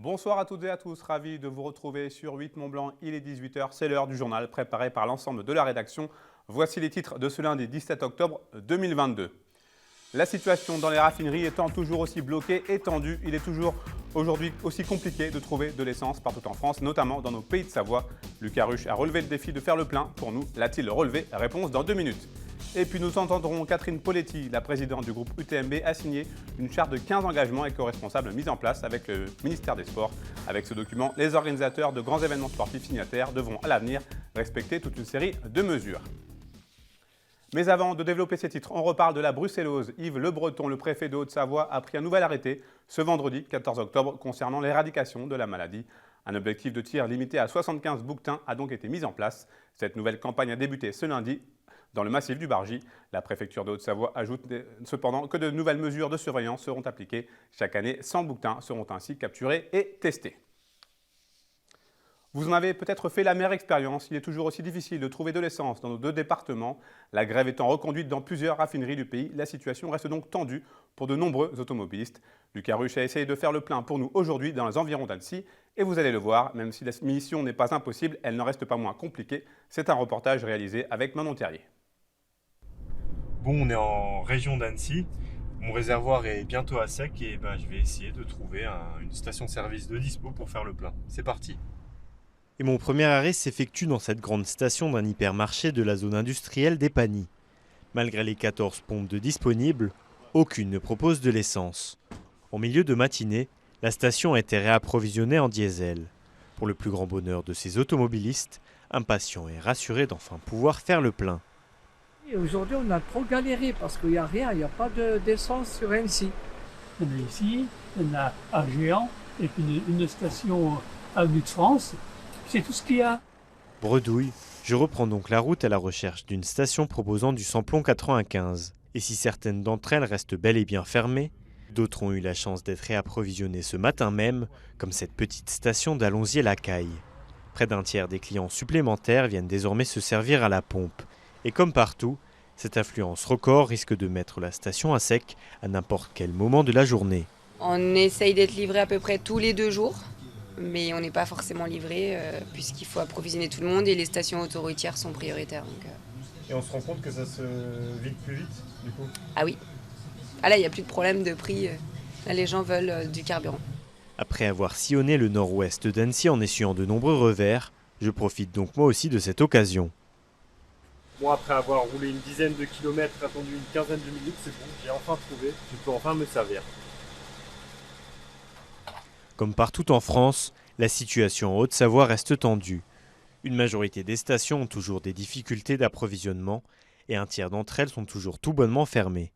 Bonsoir à toutes et à tous, ravi de vous retrouver sur 8 Mont Blanc, il est 18 h, c'est l'heure du journal préparé par l'ensemble de la rédaction. Voici les titres de ce lundi 17 octobre 2022. La situation dans les raffineries étant toujours aussi bloquée et tendue, il est toujours aujourd'hui aussi compliqué de trouver de l'essence partout en France, notamment dans nos pays de Savoie. Lucas Ruch a relevé le défi de faire le plein. Pour nous, l'a-t-il relevé? Réponse dans 2 minutes. Et puis nous entendrons Catherine Poletti, la présidente du groupe UTMB, a signé une charte de 15 engagements éco-responsables mise en place avec le ministère des Sports. Avec ce document, les organisateurs de grands événements sportifs signataires devront à l'avenir respecter toute une série de mesures. Mais avant de développer ces titres, on reparle de la brucellose. Yves Le Breton, le préfet de Haute-Savoie, a pris un nouvel arrêté ce vendredi 14 octobre concernant l'éradication de la maladie. Un objectif de tir limité à 75 bouquetins a donc été mis en place. Cette nouvelle campagne a débuté ce lundi dans le massif du Bargy. La préfecture de Haute-Savoie ajoute cependant que de nouvelles mesures de surveillance seront appliquées. Chaque année, 100 bouquetins seront ainsi capturés et testés. Vous en avez peut-être fait la mère expérience, il est toujours aussi difficile de trouver de l'essence dans nos deux départements. La grève étant reconduite dans plusieurs raffineries du pays, la situation reste donc tendue pour de nombreux automobilistes. Lucas Ruch a essayé de faire le plein pour nous aujourd'hui dans les environs d'Annecy. Et vous allez le voir, même si la mission n'est pas impossible, elle n'en reste pas moins compliquée. C'est un reportage réalisé avec Manon Terrier. Bon, on est en région d'Annecy. Mon réservoir est bientôt à sec et je vais essayer de trouver une station-service de dispo pour faire le plein. C'est parti. Et mon premier arrêt s'effectue dans cette grande station d'un hypermarché de la zone industrielle d'Épagny. Malgré les 14 pompes de disponibles, aucune ne propose de l'essence. En milieu de matinée, la station a été réapprovisionnée en diesel. Pour le plus grand bonheur de ces automobilistes, impatients et rassurés d'enfin pouvoir faire le plein. Et aujourd'hui, on a trop galéré parce qu'il n'y a rien, il n'y a pas d'essence sur Annecy. On a ici, on a Argéan, et puis une station Avenue de France. C'est tout ce qu'il y a. Bredouille, je reprends donc la route à la recherche d'une station proposant du samplon 95. Et si certaines d'entre elles restent bel et bien fermées, d'autres ont eu la chance d'être réapprovisionnées ce matin même, comme cette petite station d'Allonzier-la-Caille. Près d'un tiers des clients supplémentaires viennent désormais se servir à la pompe. Et comme partout, cette affluence record risque de mettre la station à sec à n'importe quel moment de la journée. On essaye d'être livré à peu près tous les 2 jours, mais on n'est pas forcément livré puisqu'il faut approvisionner tout le monde et les stations autoroutières sont prioritaires. Et on se rend compte que ça se vide plus vite, du coup. Ah oui. Ah là, il n'y a plus de problème de prix. Là, les gens veulent du carburant. Après avoir sillonné le nord-ouest d'Annecy en essuyant de nombreux revers, je profite donc moi aussi de cette occasion. Moi, après avoir roulé une dizaine de kilomètres, attendu une quinzaine de minutes, c'est bon, j'ai enfin trouvé. Je peux enfin me servir. Comme partout en France, la situation en Haute-Savoie reste tendue. Une majorité des stations ont toujours des difficultés d'approvisionnement et un tiers d'entre elles sont toujours tout bonnement fermées.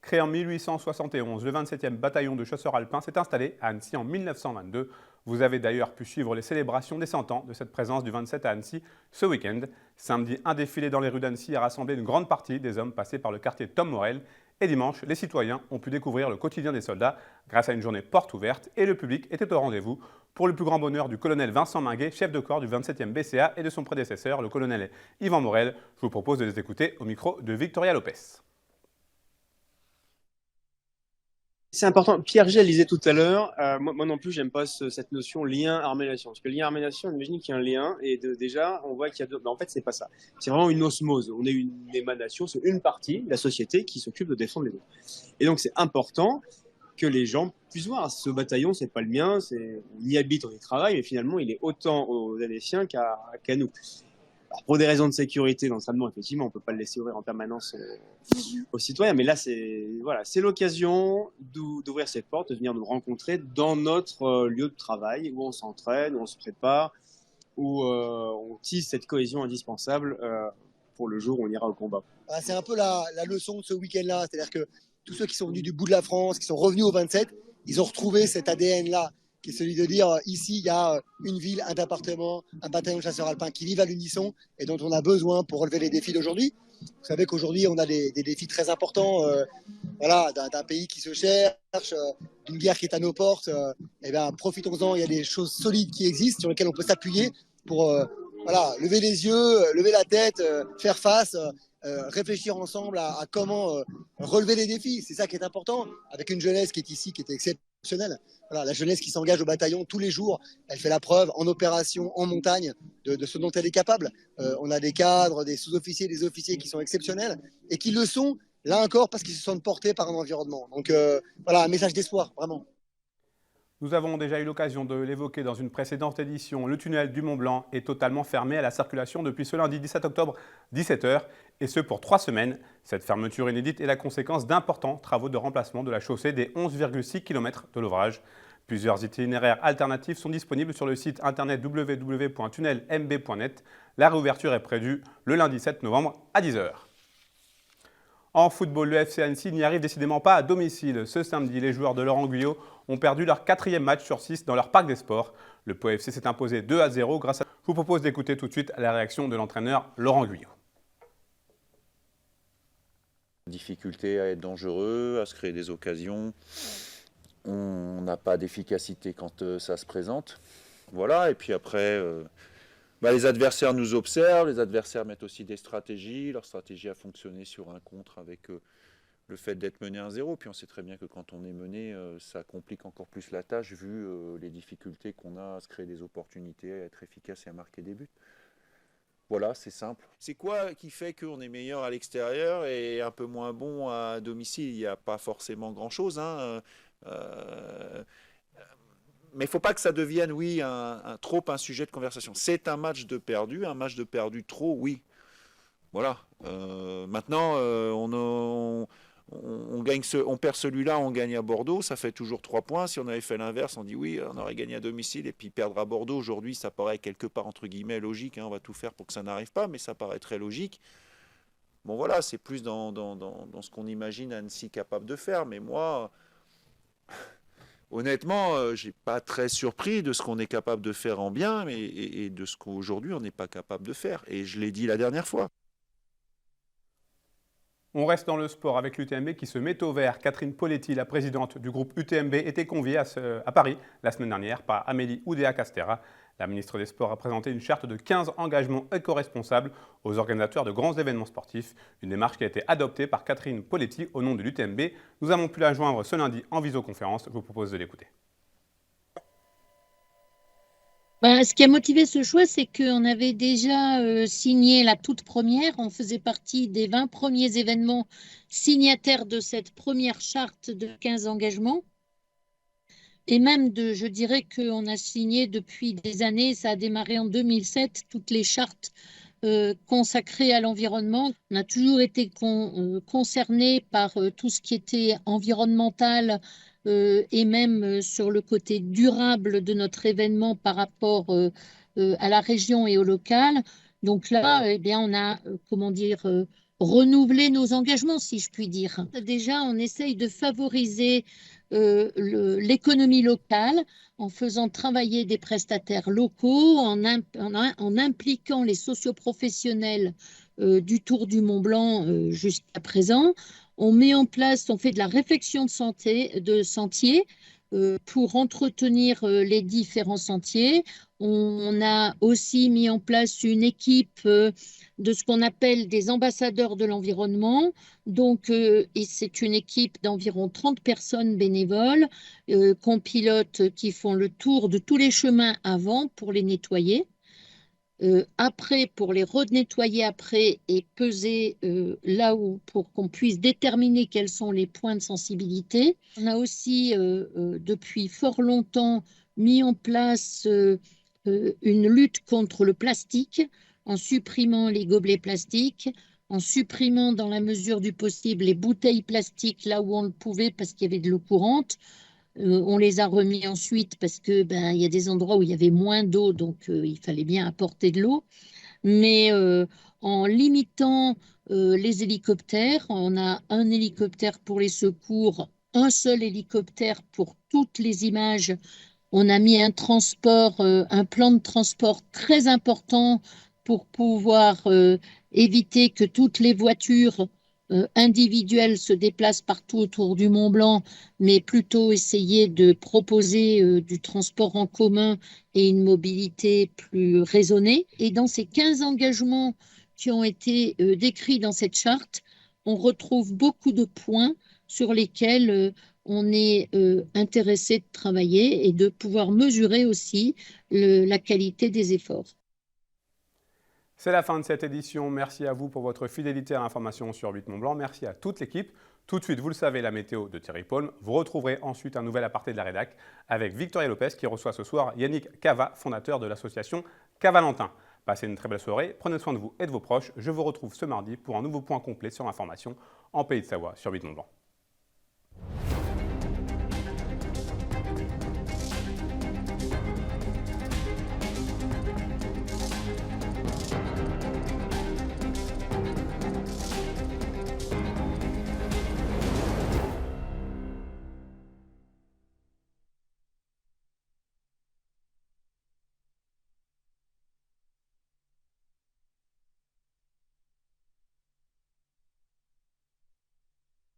Créé en 1871, le 27e bataillon de chasseurs alpins s'est installé à Annecy en 1922. Vous avez d'ailleurs pu suivre les célébrations des 100 ans de cette présence du 27 à Annecy ce week-end. Samedi, un défilé dans les rues d'Annecy a rassemblé une grande partie des hommes passés par le quartier Tom Morel. Et dimanche, les citoyens ont pu découvrir le quotidien des soldats grâce à une journée porte ouverte et le public était au rendez-vous. Pour le plus grand bonheur du colonel Vincent Minguet, chef de corps du 27e BCA et de son prédécesseur, le colonel Yvan Morel, je vous propose de les écouter au micro de Victoria Lopez. C'est important. Pierre Gilles disait tout à l'heure, moi non plus, j'aime pas cette notion lien armée-nation. Parce que lien armée-nation, on imagine qu'il y a un lien, et déjà, on voit qu'il y a deux. En fait, c'est pas ça. C'est vraiment une osmose. On est une émanation, c'est une partie de la société qui s'occupe de défendre les autres. Et donc, c'est important que les gens puissent voir. Ce bataillon, c'est pas le mien, on y habite, on y travaille, mais finalement, il est autant aux Annéciens qu'à nous. Alors, pour des raisons de sécurité, l'entraînement, effectivement, on ne peut pas le laisser ouvrir en permanence aux citoyens. Mais là, c'est l'occasion d'ouvrir ces portes, de venir nous rencontrer dans notre lieu de travail, où on s'entraîne, où on se prépare, où on tisse cette cohésion indispensable pour le jour où on ira au combat. C'est un peu la leçon de ce week-end-là. C'est-à-dire que tous ceux qui sont venus du bout de la France, qui sont revenus au 27, ils ont retrouvé cet ADN-là, qui est celui de dire ici il y a une ville, un département, un bataillon de chasseurs alpins qui vivent à l'unisson et dont on a besoin pour relever les défis d'aujourd'hui. Vous savez qu'aujourd'hui on a des défis très importants d'un pays qui se cherche, d'une guerre qui est à nos portes. Profitons-en, il y a des choses solides qui existent sur lesquelles on peut s'appuyer pour lever les yeux, lever la tête, faire face, réfléchir ensemble à comment relever les défis. C'est ça qui est important avec une jeunesse qui est ici, qui est exceptionnelle. Voilà, la jeunesse qui s'engage au bataillon tous les jours, elle fait la preuve en opération, en montagne, de ce dont elle est capable. On a des cadres, des sous-officiers, des officiers qui sont exceptionnels et qui le sont, là encore, parce qu'ils se sentent portés par un environnement. Donc voilà, un message d'espoir, vraiment. Nous avons déjà eu l'occasion de l'évoquer dans une précédente édition. Le tunnel du Mont-Blanc est totalement fermé à la circulation depuis ce lundi 17 octobre, 17h, et ce pour 3 semaines. Cette fermeture inédite est la conséquence d'importants travaux de remplacement de la chaussée des 11,6 km de l'ouvrage. Plusieurs itinéraires alternatifs sont disponibles sur le site internet www.tunnelmb.net. La réouverture est prévue le lundi 7 novembre à 10h. En football, le FC Annecy n'y arrive décidément pas à domicile. Ce samedi, les joueurs de Laurent Guyot ont perdu leur 4e match sur 6 dans leur parc des sports. Le Pau FC s'est imposé 2-0 grâce à... Je vous propose d'écouter tout de suite la réaction de l'entraîneur Laurent Guyot. Difficulté à être dangereux, à se créer des occasions. On n'a pas d'efficacité quand ça se présente. Voilà, et puis après... les adversaires nous observent, les adversaires mettent aussi des stratégies. Leur stratégie a fonctionné sur un contre avec le fait d'être mené 1-0. Puis on sait très bien que quand on est mené, ça complique encore plus la tâche vu les difficultés qu'on a à se créer des opportunités, à être efficace et à marquer des buts. Voilà, c'est simple. C'est quoi qui fait qu'on est meilleur à l'extérieur et un peu moins bon à domicile? Il n'y a pas forcément grand-chose, hein. Mais il ne faut pas que ça devienne, oui, trop un sujet de conversation. C'est un match de perdu trop, oui. Voilà. Maintenant, on perd celui-là, on gagne à Bordeaux, ça fait toujours 3 points. Si on avait fait l'inverse, on dit oui, on aurait gagné à domicile et puis perdre à Bordeaux aujourd'hui, ça paraît quelque part, entre guillemets, logique. Hein, on va tout faire pour que ça n'arrive pas, mais ça paraît très logique. Bon voilà, c'est plus dans ce qu'on imagine Annecy capable de faire, mais moi... Honnêtement, je n'ai pas très surpris de ce qu'on est capable de faire en bien et de ce qu'aujourd'hui on n'est pas capable de faire. Et je l'ai dit la dernière fois. On reste dans le sport avec l'UTMB qui se met au vert. Catherine Poletti, la présidente du groupe UTMB, était conviée à Paris la semaine dernière par Amélie Oudéa-Castéra. La ministre des Sports a présenté une charte de 15 engagements éco-responsables aux organisateurs de grands événements sportifs. Une démarche qui a été adoptée par Catherine Poletti au nom de l'UTMB. Nous avons pu la joindre ce lundi en visioconférence. Je vous propose de l'écouter. Ce qui a motivé ce choix, c'est qu'on avait déjà signé la toute première. On faisait partie des 20 premiers événements signataires de cette première charte de 15 engagements. Et même, je dirais qu'on a signé depuis des années, ça a démarré en 2007, toutes les chartes consacrées à l'environnement. On a toujours été concernés par tout ce qui était environnemental et même sur le côté durable de notre événement par rapport à la région et au local. Donc là, eh bien, on a, renouvelé nos engagements, si je puis dire. Déjà, on essaye de favoriser l'économie locale en faisant travailler des prestataires locaux, en impliquant les socioprofessionnels du Tour du Mont-Blanc jusqu'à présent. On fait de la réflexion de sentiers pour entretenir les différents sentiers. On a aussi mis en place une équipe de ce qu'on appelle des ambassadeurs de l'environnement. Donc, et c'est une équipe d'environ 30 personnes bénévoles qu'on pilote, qui font le tour de tous les chemins avant pour les nettoyer. Après, pour les renettoyer après et peser là où, pour qu'on puisse déterminer quels sont les points de sensibilité. On a aussi, depuis fort longtemps, mis en place une lutte contre le plastique en supprimant les gobelets plastiques, en supprimant dans la mesure du possible les bouteilles plastiques là où on le pouvait parce qu'il y avait de l'eau courante. On les a remis ensuite parce que y a des endroits où il y avait moins d'eau, donc il fallait bien apporter de l'eau. Mais en limitant les hélicoptères, on a un hélicoptère pour les secours, un seul hélicoptère pour toutes les images. On a mis un plan de transport très important pour pouvoir éviter que toutes les voitures individuelles se déplacent partout autour du Mont-Blanc, mais plutôt essayer de proposer du transport en commun et une mobilité plus raisonnée. Et dans ces 15 engagements qui ont été décrits dans cette charte, on retrouve beaucoup de points sur lesquels on est intéressé de travailler et de pouvoir mesurer aussi la qualité des efforts. C'est la fin de cette édition. Merci à vous pour votre fidélité à l'information sur 8 Mont-Blanc. Merci à toute l'équipe. Tout de suite, vous le savez, la météo de Thierry Paul. Vous retrouverez ensuite un nouvel aparté de la rédac avec Victoria Lopez qui reçoit ce soir Yannick Cava, fondateur de l'association Cavalentin. Passez une très belle soirée, prenez soin de vous et de vos proches. Je vous retrouve ce mardi pour un nouveau point complet sur l'information en Pays de Savoie sur 8 Mont-Blanc.